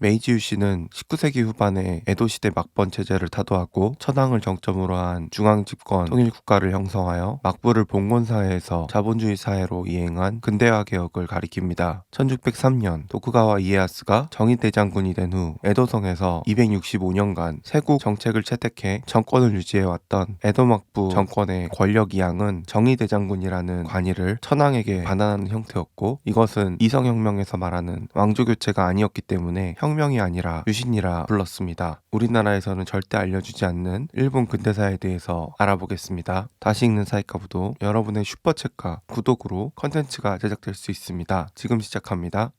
메이지 유씨는 19세기 후반에 에도 시대 막번 체제를 타도하고 천황을 정점으로 한 중앙 집권 통일 국가를 형성하여 막부를 봉건 사회에서 자본주의 사회로 이행한 근대화 개혁을 가리킵니다. 1603년 도쿠가와 이에야스가 정의 대장군이 된 후 에도성에서 265년간 세국 정책을 채택해 정권을 유지해왔던 에도 막부 정권의 권력 이양은 정의 대장군이라는 관위를 천황에게 반환하는 형태였고, 이것은 이성혁명에서 말하는 왕조 교체가 아니었기 때문에 혁명이 아니라 유신이라 불렀습니다. 우리나라에서는 절대 알려주지 않는 일본 근대사에 대해서 알아보겠습니다. 다시 읽는 사이카부도 여러분의 슈퍼챗과 구독으로 컨텐츠가 제작될 수 있습니다. 지금 시작합니다.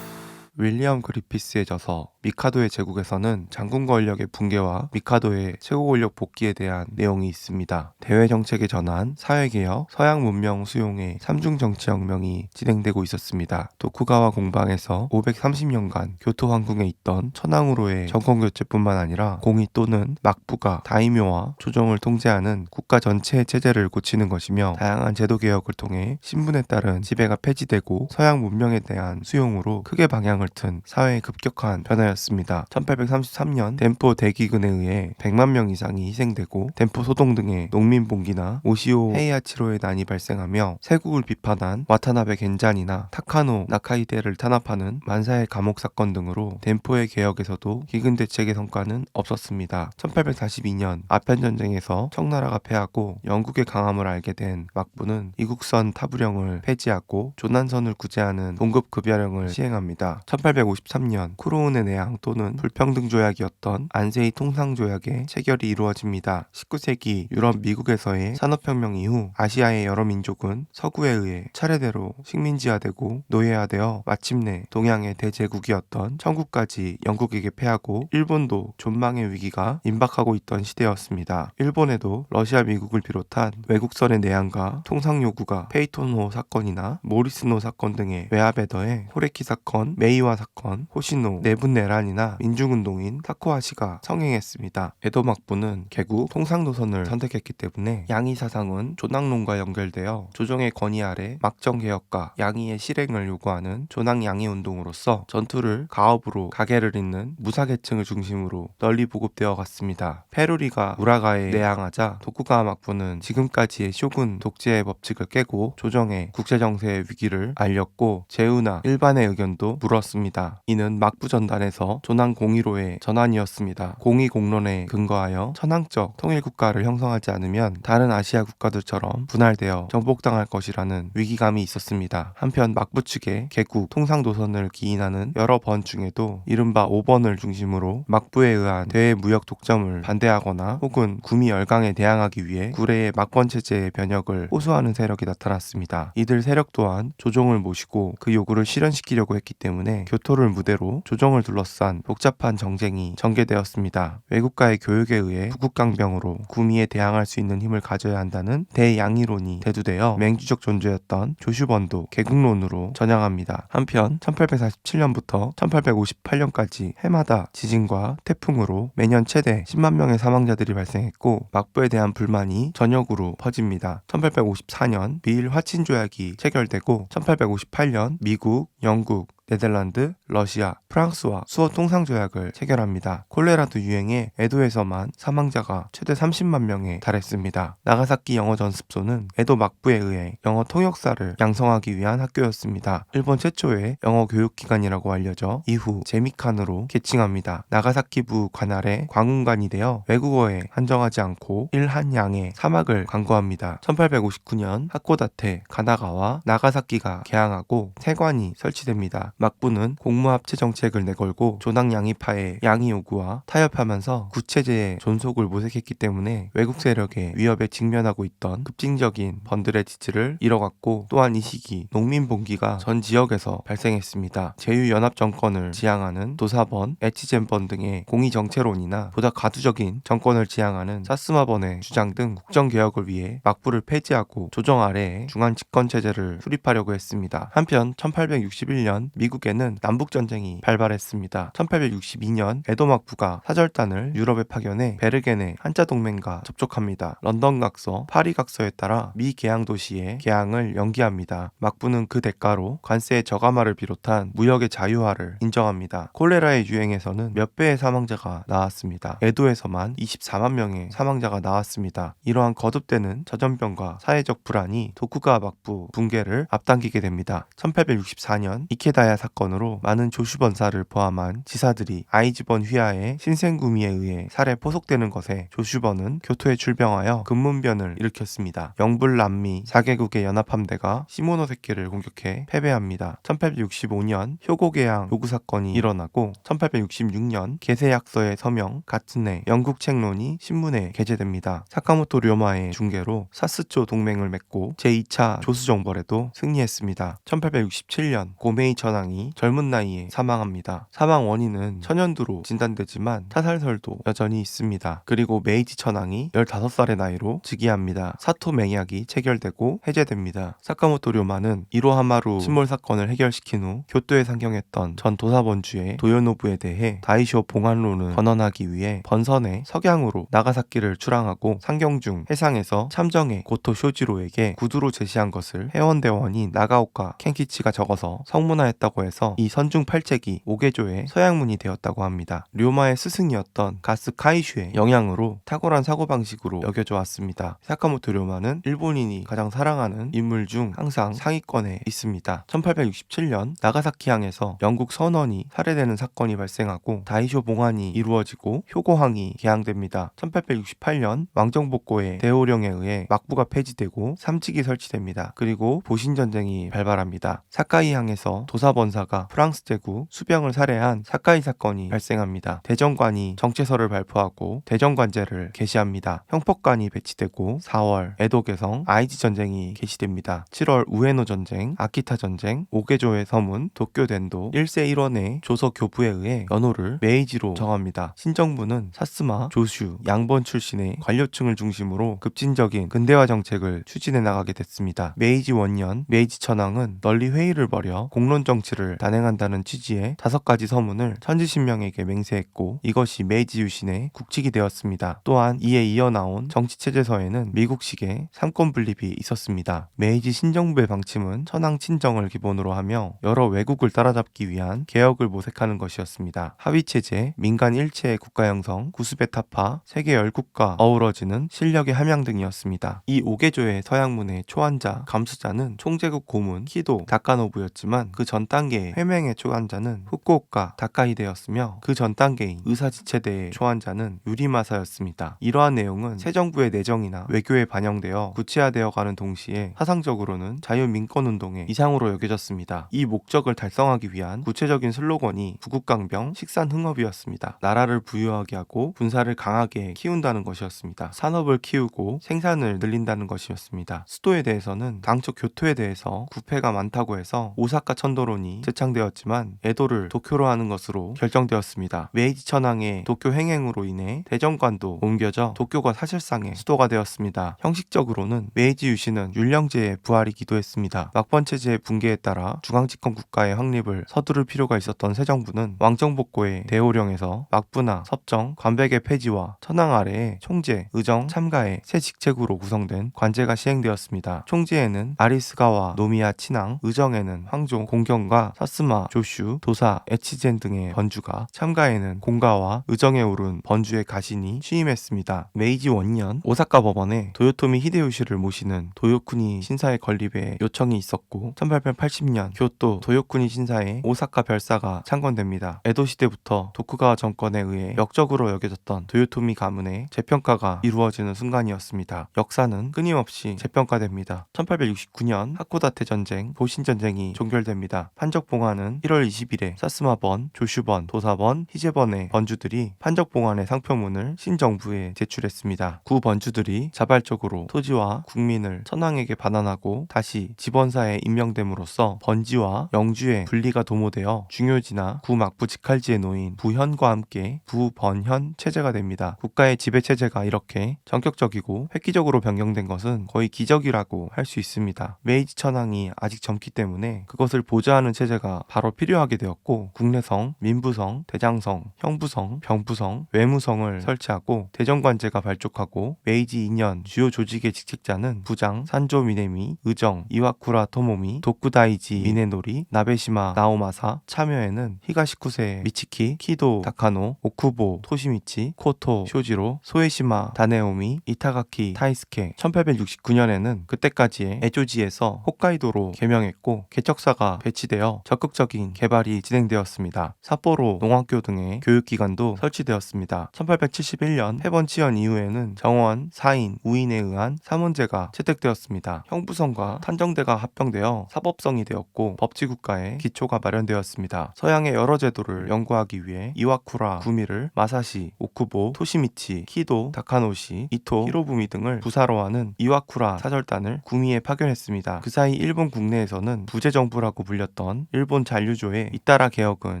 윌리엄 그리피스의 저서 미카도의 제국에서는 장군 권력의 붕괴와 미카도의 최고 권력 복귀에 대한 내용이 있습니다. 대외 정책의 전환, 사회개혁, 서양 문명 수용의 삼중 정치혁명이 진행되고 있었습니다. 도쿠가와 공방에서 530년간 교토 황궁에 있던 천황으로의 정권교체뿐만 아니라 공이 또는 막부가 다이묘와 조정을 통제하는 국가 전체의 체제를 고치는 것이며, 다양한 제도개혁을 통해 신분에 따른 지배가 폐지되고 서양 문명에 대한 수용으로 크게 방향을 튼 사회의 급격한 변화였습니다. 1833년 덴포 대기근에 의해 100만 명 이상이 희생되고 덴포 소동 등의 농민봉기나 오시오 헤이아치로의 난이 발생하며 세국을 비판한 와타나베 겐잔이나 타카노 나카이데를 탄압하는 만사의 감옥 사건 등으로 덴포의 개혁에서도 기근 대책의 성과는 없었습니다. 1842년 아편전쟁에서 청나라가 패하고 영국의 강함을 알게 된 막부는 이국선 타부령을 폐지하고 조난선을 구제하는 동급급여령을 시행합니다. 1853년 쿠로운의 내항 또는 불평등 조약이었던 안세이 통상조약의 체결이 이루어집니다. 19세기 유럽 미국에서의 산업혁명 이후 아시아의 여러 민족은 서구에 의해 차례대로 식민지화되고 노예화되어 마침내 동양의 대제국이었던 청국까지 영국에게 패하고 일본도 존망의 위기가 임박하고 있던 시대였습니다. 일본에도 러시아 미국을 비롯한 외국선의 내항과 통상 요구가 페이톤호 사건이나 모리스노 사건 등의 외압에 더해 호레키 사건, 메이와 사건, 호시노, 네분내란이나 민중운동인 타코하시가 성행했습니다. 에도 막부는 개국 통상노선을 선택했기 때문에 양이 사상은 조낭론과 연결되어 조정의 권위 아래 막정개혁과 양의의 실행을 요구하는 조낭양의 운동으로서 전투를 가업으로 가게를 잇는 무사계층을 중심으로 널리 보급되어 갔습니다. 페루리가 우라가에 내항하자 도쿠가와 막부는 지금까지의 쇼군 독재의 법칙을 깨고 조정의 국제정세의 위기를 알렸고 제우나 일반의 의견도 물었습니다. 이는 막부전단에서 조낭 공의로의 전환이었습니다. 공의공론에 근거하여 천황적 통일국가를 형성하지 않으면 다른 아시아 국가들처럼 분할되어 정복당할 것이라는 위기감이 있었습니다. 한편 막부 측의 개국 통상노선을 기인하는 여러 번 중에도 이른바 5번을 중심으로 막부에 의한 대외 무역 독점을 반대하거나 혹은 구미 열강에 대항하기 위해 구례의 막번 체제의 변혁을 호소하는 세력이 나타났습니다. 이들 세력 또한 조정을 모시고 그 요구를 실현시키려고 했기 때문에 교토를 무대로 조정을 둘러싼 복잡한 정쟁이 전개되었습니다. 외국가의 교육에 의해 북극강병으로 구미에 대항할 수 있는 힘을 가져야 한다는 대양의론이 대두되어 맹주적 존재였던 조슈번도 개국론으로 전향합니다. 한편 1847년부터 1858년까지 해마다 지진과 태풍으로 매년 최대 10만 명의 사망자들이 발생했고 막부에 대한 불만이 전역으로 퍼집니다. 1854년 미일 화친 조약이 체결되고 1858년 미국, 영국, 네덜란드, 러시아, 프랑스와 수어 통상조약을 체결합니다. 콜레라도 유행해 에도에서만 사망자가 최대 30만 명에 달했습니다. 나가사키 영어 전습소는 에도 막부에 의해 영어 통역사를 양성하기 위한 학교였습니다. 일본 최초의 영어 교육기관이라고 알려져 이후 제미칸으로 개칭합니다. 나가사키부 관할의 광운관이 되어 외국어에 한정하지 않고 일한양의 사막을 광고합니다. 1859년 하코다테, 가나가와 나가사키가 개항하고 세관이 설치됩니다. 막부는 공무합체 정책을 내걸고 조낭 양이파의 양이 요구와 타협하면서 구체제의 존속을 모색했기 때문에 외국 세력의 위협에 직면하고 있던 급진적인 번들의 지지를 잃어갔고, 또한 이 시기 농민봉기가 전 지역에서 발생했습니다. 제휴연합정권을 지향하는 도사번, 에치젠번 등의 공의정체론이나 보다 가두적인 정권을 지향하는 사스마번의 주장 등 국정개혁을 위해 막부를 폐지하고 조정 아래에 중앙집권체제를 수립하려고 했습니다. 한편 1861년 미국 미국에는 남북전쟁이 발발했습니다. 1862년 에도 막부가 사절단을 유럽에 파견해 베르겐의 한자동맹과 접촉합니다. 런던 각서, 파리 각서에 따라 미 개항 도시의 개항을 연기합니다. 막부는 그 대가로 관세의 저감화를 비롯한 무역의 자유화를 인정합니다. 콜레라의 유행에서는 몇 배의 사망자가 나왔습니다. 에도에서만 24만 명의 사망자가 나왔습니다. 이러한 거듭되는 전염병과 사회적 불안이 도쿠가와 막부 붕괴를 앞당기게 됩니다. 1864년 이케다야 사건으로 많은 조슈번사를 포함한 지사들이 아이즈번 휘하의 신생구미에 의해 살해 포속되는 것에 조슈번은 교토에 출병하여 금문변을 일으켰습니다. 영불 남미 4개국의 연합함대가 시모노세키를 공격해 패배합니다. 1865년 효고개항 요구 사건이 일어나고 1866년 게세약서의 서명 같은 해 영국 책론이 신문에 게재됩니다. 사카모토 료마의 중계로 사스조 동맹을 맺고 제2차 조수정벌에도 승리했습니다. 1867년 고메이 천황이 젊은 나이에 사망합니다. 사망 원인은 천연두로 진단되지만 타살설도 여전히 있습니다. 그리고 메이지 천황이 15살의 나이로 즉위합니다. 사토 맹약이 체결되고 해제됩니다. 사카모토 료마는 이로하마루 침몰 사건을 해결시킨 후 교토에 상경했던 전 도사번주의 도요노부에 대해 다이쇼 봉안론을 건언하기 위해 번선의 석양으로 나가사키를 출항하고 상경 중 해상에서 참정의 고토 쇼지로에게 구두로 제시한 것을 해원대원인 나가오카 켄키치가 적어서 성문화했다고 해서 이 선중 팔책이 오개조의 서양문이 되었다고 합니다. 료마의 스승이었던 가스 카이슈의 영향으로 탁월한 사고방식으로 여겨져 왔습니다. 사카모토 료마는 일본인이 가장 사랑하는 인물 중 항상 상위권에 있습니다. 1867년 나가사키항에서 영국 선원이 살해되는 사건이 발생하고 다이쇼 봉환이 이루어지고 효고항이 개항됩니다. 1868년 왕정복고의 대호령에 의해 막부가 폐지되고 삼직이 설치됩니다. 그리고 보신전쟁이 발발합니다. 사카이항에서 도사번사가 프랑스 제국 수병을 살해한 사카이 사건이 발생합니다. 대정관이 정체서를 발표하고 대정관제를 개시합니다. 형법관이 배치되고 4월 에도 개성 아이지 전쟁이 개시됩니다. 7월 우에노 전쟁, 아키타 전쟁, 오개조의 서문, 도쿄덴도 1세 1원의 조서 교부에 의해 연호를 메이지로 정합니다. 신정부는 사스마, 조슈, 양번 출신의 관료층을 중심으로 급진적인 근대화 정책을 추진해 나가게 됐습니다. 메이지 원년 메이지 천황은 널리 회의를 벌여 공론 정치를 단행한다는 취지의 5가지 서문을 천지신명에게 맹세했고 이것이 메이지 유신의 국칙이 되었습니다. 또한 이에 이어나온 정치체제서에는 미국식의 삼권 분립이 있었습니다. 메이지 신정부의 방침은 천황 친정을 기본으로 하며 여러 외국을 따라잡기 위한 개혁을 모색하는 것이었습니다. 하위체제, 민간 일체의 국가 형성, 구습의 타파, 세계 열국과 어우러지는 실력의 함양 등이었습니다. 이 오개조의 서양문의 초안자, 감수자는 총제국 고문 키도 다카노부였지만 그 전 단계의 회맹의 초안자는 후쿠오카 다카히데였으며 그 전 단계인 의사지체대의 초안자는 유리마사였습니다. 이러한 내용은 새 정부의 내정이나 외교에 반영되어 구체화되어 가는 동시에 사상적으로는 자유민권운동의 이상으로 여겨졌습니다. 이 목적을 달성하기 위한 구체적인 슬로건이 구국강병 식산흥업이었습니다. 나라를 부유하게 하고 군사를 강하게 키운다는 것이었습니다. 산업을 키우고 생산을 늘린다는 것이었습니다. 수도에 대해서는 당초 교토에 대해서 구패가 많다고 해서 오사카 천도론이 제창되었지만 에도를 도쿄로 하는 것으로 결정되었습니다. 메이지 천황의 도쿄 행행으로 인해 대정관도 옮겨져 도쿄가 사실상의 수도가 되었습니다. 형식적으로는 메이지 유신은 율령제의 부활이기도 했습니다. 막번 체제의 붕괴에 따라 중앙집권 국가의 확립을 서두를 필요가 있었던 새 정부는 왕정복고의 대호령에서 막부나 섭정, 관백의 폐지와 천황 아래에 총재, 의정, 참가의 새 직책으로 구성된 관제가 시행되었습니다. 총재에는 아리스가와 노미야 친왕, 의정에는 황종, 공경과 사스마, 조슈, 도사, 에치젠 등의 번주가, 참가에는 공가와 의정에 오른 번주의 가신이 취임했습니다. 메이지 원년 오사카 법원에 도요토미 히데요시를 모시는 도요쿠니 신사의 건립에 요청이 있었고 1880년 교토 도요쿠니 신사의 오사카 별사가 창건됩니다. 에도 시대부터 도쿠가와 정권에 의해 역적으로 여겨졌던 도요토미 가문의 재평가가 이루어지는 순간이었습니다. 역사는 끊임없이 재평가됩니다. 1869년 하코다테 전쟁, 보신 전쟁이 종결됩니다. 판적봉화는 1월 20일에 사스마번, 조슈번, 도사번, 희제번의 번주들이 판적봉환의 상표문을 신정부에 제출했습니다. 구 번주들이 자발적으로 토지와 국민을 천황에게 반환하고 다시 지번사에 임명됨으로써 번지와 영주의 분리가 도모되어 중요지나 구막부 직할지에 놓인 부현과 함께 부번현 체제가 됩니다. 국가의 지배체제가 이렇게 전격적이고 획기적으로 변경된 것은 거의 기적이라고 할 수 있습니다. 메이지 천황이 아직 젊기 때문에 그것을 보좌하는 권체제가 바로 필요하게 되었고 국내성, 민부성, 대장성, 형부성, 병부성, 외무성을 설치하고 대정관제가 발족하고 메이지 2년 주요 조직의 직책자는 부장, 산조 미네미, 의정, 이와쿠라 토모미, 도쿠다이지 미네노리, 나베시마 나오마사, 참여에는 히가시쿠세 미치키, 키도 타카노, 오쿠보 토시미치, 코토 쇼지로, 소에시마 다네오미, 이타가키 타이스케. 1869년에는 그때까지의 에조지에서 홋카이도로 개명했고 개척사가 배치되어 적극적인 개발이 진행되었습니다. 삿포로 농학교 등의 교육기관도 설치되었습니다. 1871년 해번치연 이후에는 정원, 사인, 우인에 의한 사문제가 채택되었습니다. 형부성과 탄정대가 합병되어 사법성이 되었고 법치국가의 기초가 마련되었습니다. 서양의 여러 제도를 연구하기 위해 이와쿠라 구미를 마사시, 오쿠보, 토시미치, 키도, 다카노시, 이토, 히로부미 등을 부사로 하는 이와쿠라 사절단을 구미에 파견했습니다. 그 사이 일본 국내에서는 부재정부라고 불렸던 일본 잔류조의 잇따라 개혁은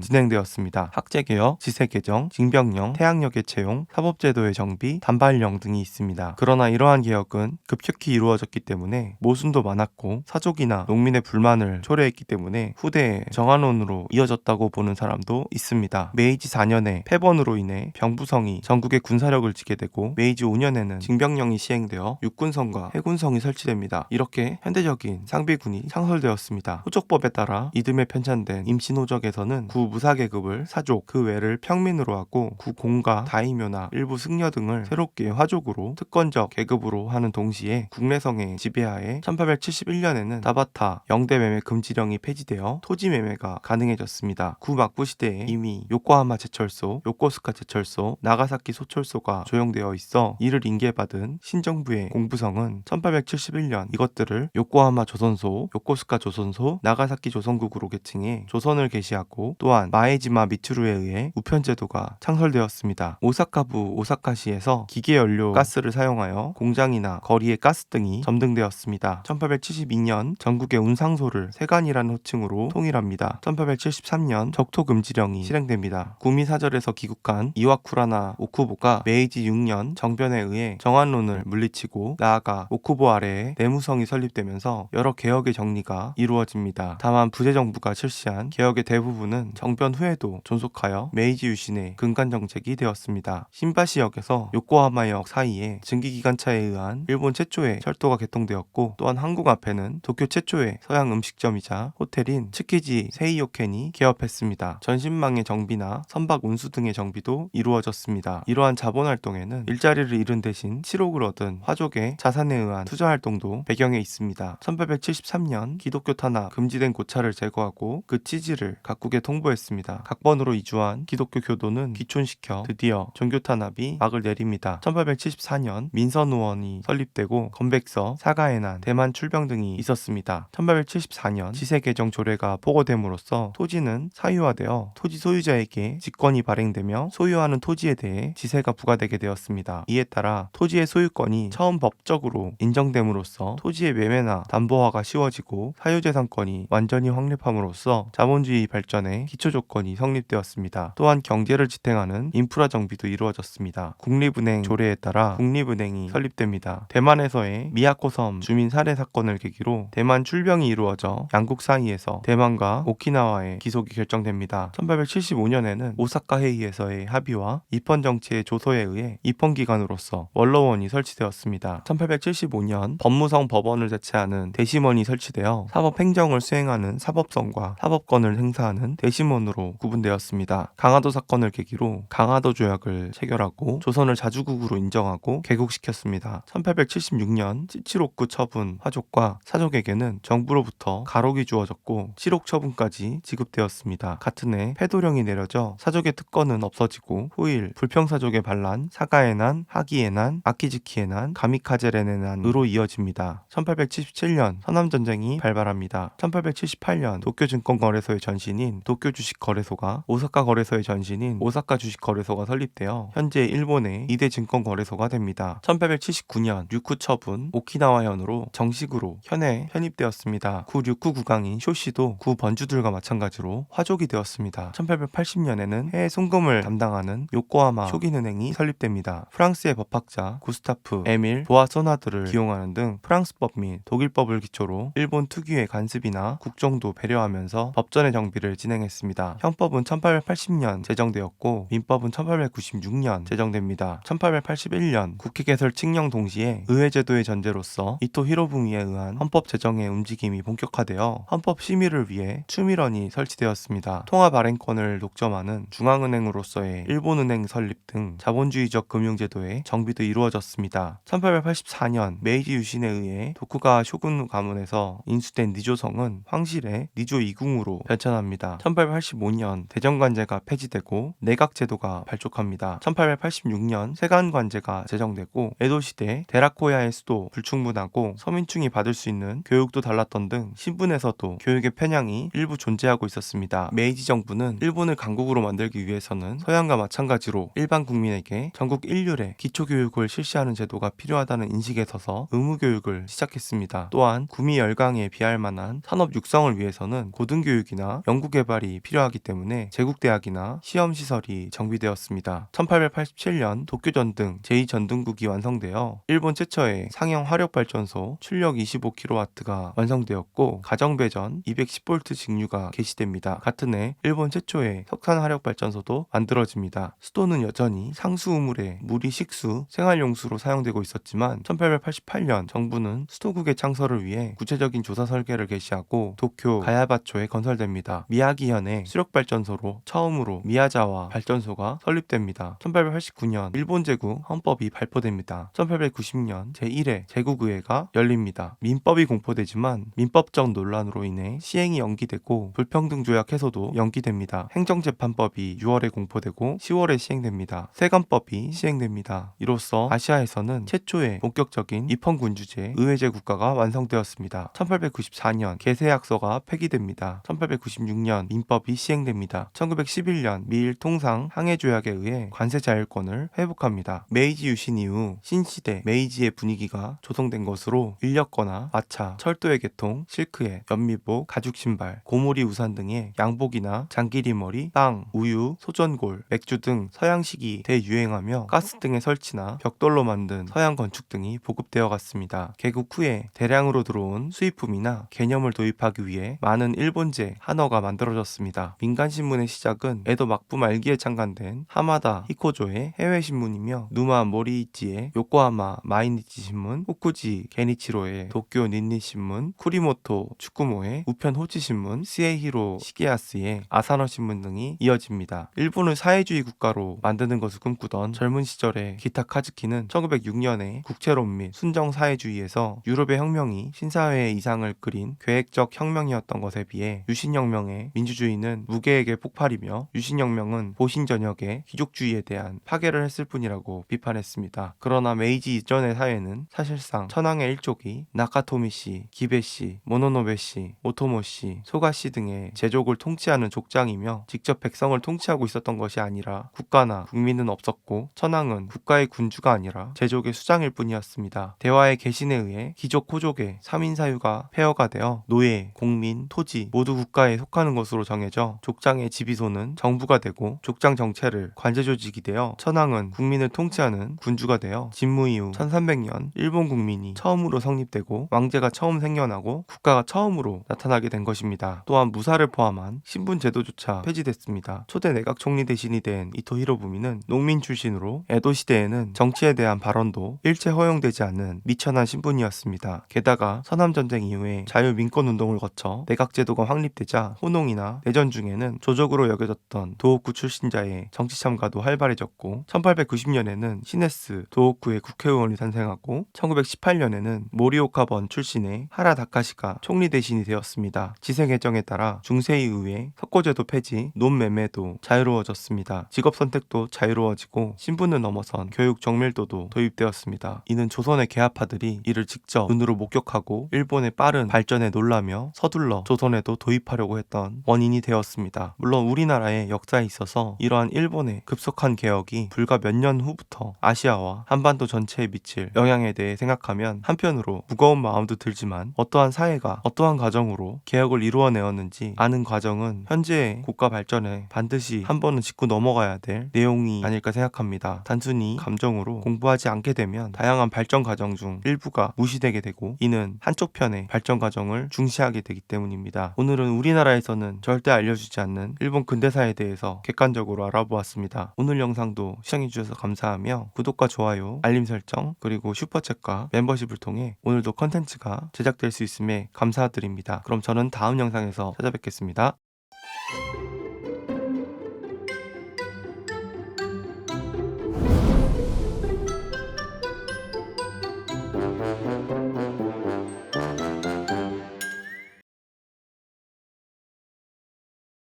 진행되었습니다. 학제개혁, 지세개정, 징병령, 태양력의 채용, 사법제도의 정비, 단발령 등이 있습니다. 그러나 이러한 개혁은 급격히 이루어졌기 때문에 모순도 많았고 사족이나 농민의 불만을 초래했기 때문에 후대에 정한론으로 이어졌다고 보는 사람도 있습니다. 메이지 4년에 패번으로 인해 병부성이 전국에 군사력을 지게 되고 메이지 5년에는 징병령이 시행되어 육군성과 해군성이 설치됩니다. 이렇게 현대적인 상비군이 창설되었습니다. 호족법에 따라 이듬해 편찬된 임신호적에서는 구무사계급을 사족, 그 외를 평민으로 하고 구공가, 다이묘나 일부 승려 등을 새롭게 화족으로 특권적 계급으로 하는 동시에 국내성의 지배하에 1871년에는 다바타 영대 매매 금지령이 폐지되어 토지 매매가 가능해졌습니다. 구막부 시대에 이미 요코하마 제철소, 요코스카 제철소, 나가사키 소철소가 조용되어 있어 이를 인계받은 신정부의 공부성은 1871년 이것들을 요코하마 조선소, 요코스카 조선소, 나가사키 조선국으로 개칭해 조선을 개시하고 또한 마에지마 미츠루에 의해 우편제도가 창설되었습니다. 오사카부 오사카시에서 기계연료 가스를 사용하여 공장이나 거리의 가스등이 점등되었습니다. 1872년 전국의 운상소를 세관이라는 호칭으로 통일합니다. 1873년 적토금지령이 실행됩니다. 구미사절에서 기국한 이와쿠라나 오쿠보가 메이지 6년 정변에 의해 정한론을 물리치고 나아가 오쿠보 아래에 내무성이 설립되면서 여러 개혁의 정리가 이루어집니다. 다만 부재정부가 실시한 개혁의 대부분은 정변 후에도 존속하여 메이지 유신의 근간정책이 되었습니다. 신바시역에서 요코하마역 사이에 증기기관차에 의한 일본 최초의 철도가 개통되었고 또한 한국 앞에는 도쿄 최초의 서양 음식점이자 호텔인 츠키지 세이요켄이 개업했습니다. 전신망의 정비나 선박 운수 등의 정비도 이루어졌습니다. 이러한 자본활동에는 일자리를 잃은 대신 칠옥을 얻은 화족의 자산에 의한 투자활동도 배경에 있습니다. 1873년 기독교 탄압 금지된 고차를 제거하고 그 취지를 각국에 통보했습니다. 각번으로 이주한 기독교 교도는 귀촌시켜 드디어 종교 탄압이 막을 내립니다. 1874년 민선의원이 설립되고 건백서, 사가해난, 대만 출병 등이 있었습니다. 1874년 지세개정 조례가 포고됨으로써 토지는 사유화되어 토지 소유자에게 직권이 발행되며 소유하는 토지에 대해 지세가 부과되게 되었습니다. 이에 따라 토지의 소유권이 처음 법적으로 인정됨으로써 토지의 매매나 담보화가 쉬워지고 사유재산권이 완전히 확립함으로써 자본주의 발전의 기초조건이 성립되었습니다. 또한 경제를 지탱하는 인프라 정비도 이루어졌습니다. 국립은행 조례에 따라 국립은행이 설립됩니다. 대만에서의 미야코섬 주민 살해 사건을 계기로 대만 출병이 이루어져 양국 사이에서 대만과 오키나와의 기속이 결정됩니다. 1875년에는 오사카 회의에서의 합의와 입헌정치의 조서에 의해 입헌기관으로서 원로원이 설치되었습니다. 1875년 법무성 법원을 대체하는 대심원이 설치되어 사법행정을 수행하는 사법성과 사법권을 행사하는 대심원으로 구분되었습니다. 강화도 사건을 계기로 강화도 조약을 체결하고 조선을 자주국으로 인정하고 개국시켰습니다. 1876년 찌치로쿠 처분 화족과 사족에게는 정부로부터 가록이 주어졌고 칠옥 처분까지 지급되었습니다. 같은 해 패도령이 내려져 사족의 특권은 없어지고 후일 불평사족의 반란, 사가해난, 하기해난, 아키즈키해난, 가미카제레네난으로 이어집니다. 1877년 서남전쟁이 발발합니다. 1878년 도쿄증권거래소의 전신인 도쿄주식거래소가 오사카 거래소의 전신인 오사카 주식거래소가 설립되어 현재 일본의 2대 증권거래소가 됩니다. 1879년 류쿠 처분 오키나와현으로 정식으로 현에 편입되었습니다. 구 류쿠 국왕인 쇼시도 구 번주들과 마찬가지로 화족이 되었습니다. 1880년에는 해외 송금을 담당하는 요코하마 쇼긴은행이 설립됩니다. 프랑스의 법학자 구스타프, 에밀, 보아소나드를 기용하는 등 프랑스법 및 독일법을 기초로 일본 특유의 간습이나 국정도 배려하면서 법전의 정비를 진행했습니다. 형법은 1880년 제정되었고 민법은 1896년 제정됩니다. 1881년 국회 개설 칙령 동시에 의회제도의 전제로서 이토 히로부미에 의한 헌법 제정의 움직임이 본격화되어 헌법 심의를 위해 추미런이 설치되었습니다. 통화 발행권을 독점하는 중앙은행으로서의 일본은행 설립 등 자본주의적 금융제도의 정비도 이루어졌습니다. 1884년 메이지 유신에 의해 도쿠가와 쇼군 가문에서 인수된 니조성은 황실의 니조 2궁으로 변천합니다. 1885년 대정관제가 폐지되고 내각제도가 발족합니다. 1886년 세관관제가 제정되고 에도시대 데라코야의 수도 불충분하고 서민층이 받을 수 있는 교육도 달랐던 등 신분에서도 교육의 편향이 일부 존재하고 있었습니다. 메이지 정부는 일본을 강국으로 만들기 위해서는 서양과 마찬가지로 일반 국민에게 전국 일률의 기초교육을 실시하는 제도가 필요하다는 인식에 서서 의무교육을 시작했습니다. 또한 구미 열강에 비할 만한 산업 육성을 위해서는 고등교육이나 연구개발이 필요하기 때문에 제국대학이나 시험시설이 정비되었습니다. 1887년 도쿄전 등 제2전등국이 완성되어 일본 최초의 상형 화력발전소 출력 25kW가 완성되었고 가정배전 210V 직류가 개시됩니다. 같은 해 일본 최초의 석탄화력발전소도 만들어집니다. 수도는 여전히 상수 우물에 물이 식수, 생활용수로 사용되고 있었지만 1888년 정부는 수도국의 창설을 위해 구체적인 조사 설계를 개시하고 도쿄 가야바초에 건설됩니다. 미야기현의 수력발전소로 처음으로 미야자와 발전소가 설립됩니다. 1889년 일본 제국 헌법이 발표됩니다. 1890년 제1회 제국의회가 열립니다. 민법이 공포되지만 민법적 논란으로 인해 시행이 연기되고 불평등조약 해소도 연기됩니다. 행정재판법이 6월에 공포되고 10월에 시행됩니다. 세관법이 시행됩니다. 이로써 아시아에서는 최초의 본격적인 입헌군주제 의회제 국가가 완성되었습니다. 1894년 개세약서가 폐기됩니다. 1896년 민법이 시행됩니다. 1911년 미일 통상 항해조약에 의해 관세 자율권을 회복합니다. 메이지 유신 이후 신시대 메이지의 분위기가 조성된 것으로 인력거나 마차, 철도의 개통, 실크에, 연미복, 가죽신발, 고무리 우산 등의 양복이나 장기리머리, 땅, 우유, 소전골, 맥주 등 서양식이 대유행하며 가스 등의 설치나 벽돌로 만든 서양 건축 등이 보급되어 갔습니다. 개국 후에 대량으로 들어온 수입품이나 개념을 도입하기 위해 많은 일본제 한어가 만들어졌습니다. 민간신문의 시작은 에도 막부 말기에 창간된 하마다 히코조의 해외신문이며 누마 모리이치의 요코하마 마이니치 신문, 후쿠지 게니치로의 도쿄 닌니 신문, 쿠리모토 축구모의 우편 호치 신문, 스에히로 시게야스의 아사노 신문 등이 이어집니다. 일본을 사회주의 국가로 만드는 것을 꿈꾸던 젊은 시절의 기타 카즈키는 1906년에 국채론 및 순정 사회주의에서 유럽의 혁명이 신사회의 이상을 그린 계획적 혁명이었던 것에 비해 유신혁명의 민주주의는 무계획의 폭발이며 유신혁명은 보신전역의 귀족주의에 대한 파괴를 했을 뿐이라고 비판했습니다. 그러나 메이지 이전의 사회는 사실상 천황의 일족이 나카토미씨, 기베씨, 모노노베씨, 오토모씨, 소가씨 등의 제족을 통치하는 족장이며 직접 백성을 통치하고 있었던 것이 아니라 국가나 국민은 없었고 천황은 국가의 군주가 아니라 제족의 수장일 뿐이었습니다. 대화의 개신에 의해 귀족 호족의 3인 사유가 폐허가 되어 노예, 공민, 토지 모두 국가에 속하는 것으로 정해져 족장의 지비소는 정부가 되고 족장 정체를 관제 조직이 되어 천황은 국민을 통치하는 군주가 되어 진무 이후 1300년 일본 국민이 처음으로 성립되고 왕제가 처음 생겨나고 국가가 처음으로 나타나게 된 것입니다. 또한 무사를 포함한 신분 제도조차 폐지됐습니다. 초대 내각 총리 대신이 된 이토 히로부미는 농민 출신으로 에도 시대에는 정치에 대한 발언도 일체 허용되지 않는 미천한 신분이었습니다. 게다가 서남전쟁 이후에 자유민권운동을 거쳐 내각제도가 확립되자 호농이나 내전 중에는 조적으로 여겨졌던 도호쿠 출신자의 정치 참가도 활발해졌고 1890년에는 시네스 도호쿠의 국회의원이 탄생하고 1918년에는 모리오카번 출신의 하라 다카시가 총리 대신이 되었습니다. 지세 개정에 따라 중세에 의해 석고제도 폐지, 논매매도 자유로워졌습니다. 직업 선택도 자유로워지고 신분을 넘어선 교육 정밀도도 도입되었습니다. 이는 조선의 계합파들이 이를 직접 눈으로 목격하고 일본의 빠른 발전에 놀라며 서둘러 조선에도 도입하려고 했던 원인이 되었습니다. 물론 우리나라의 역사에 있어서 이러한 일본의 급속한 개혁이 불과 몇 년 후부터 아시아와 한반도 전체에 미칠 영향에 대해 생각하면 한편으로 무거운 마음도 들지만 어떠한 사회가 어떠한 과정으로 개혁을 이루어내었는지 아는 과정은 현재의 국가 발전에 반드시 한 번은 짚고 넘어가야 될 내용이 아닐까 생각합니다. 단순히 감정으로 공부하지 않게 되면 다양한 발전 과정 중 일부가 무시되게 되고 이는 한쪽 편의 발전 과정을 중시하게 되기 때문입니다. 시간입니다. 오늘은 우리나라에서는 절대 알려주지 않는 일본 근대사에 대해서 객관적으로 알아보았습니다. 오늘 영상도 시청해주셔서 감사하며 구독과 좋아요, 알림 설정, 그리고 슈퍼챗과 멤버십을 통해 오늘도 컨텐츠가 제작될 수 있음에 감사드립니다. 그럼 저는 다음 영상에서 찾아뵙겠습니다.